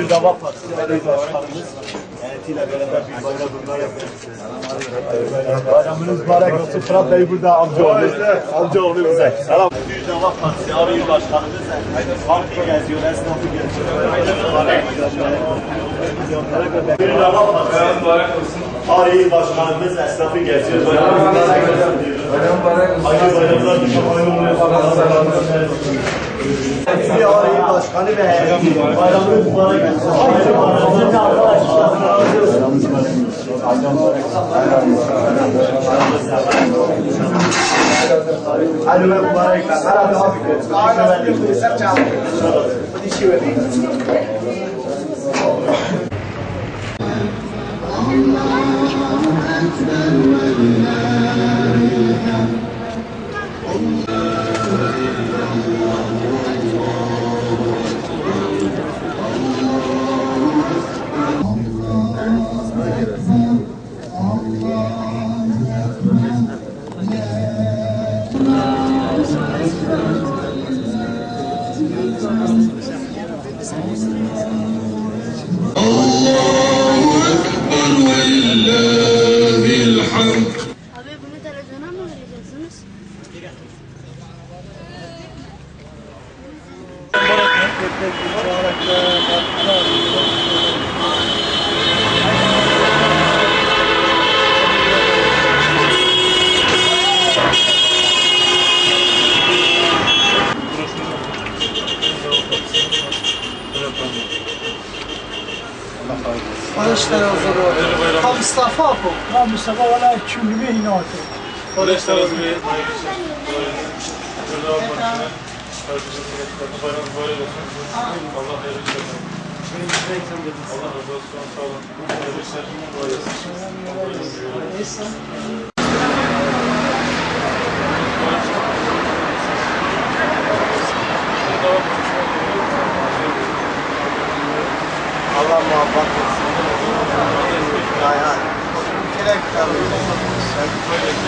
Bir Dava Partisi Belediye Başkanımız ile beraber bir bayramında yapıyoruz. Bayramınız mübarek olsun. Fırat Bey burada amcaoğlu bize. Selam. Bir Dava Partisi Ağrı İl Başkanımız parti geziyor, esnafı geziyor. Bir Dava Partisi mübarek olsun. Ağrı İl Başkanımız esnafı geziyor. Bayram mübarek olsun. Hayırlı bayramlar diliyorum. Bir Ağrı İl Başkanı ve bayramınız mübarek olsun. Hayırlı Abi bunu televizyona mı vereceksiniz? Kardeşler hazır oldu. Tam Mustafa bu. Tam Mustafa valla küllüğü yine ortaya. Kardeşler hazır bir Dava Partisi'ne bayram mübarek olsun. Allah hayırlı işler. Allah razı olsun. Sağ olun. Hayırlı işler. Kolay gelsin. Allah muhabbet etsin. Yani. Gerek tabii.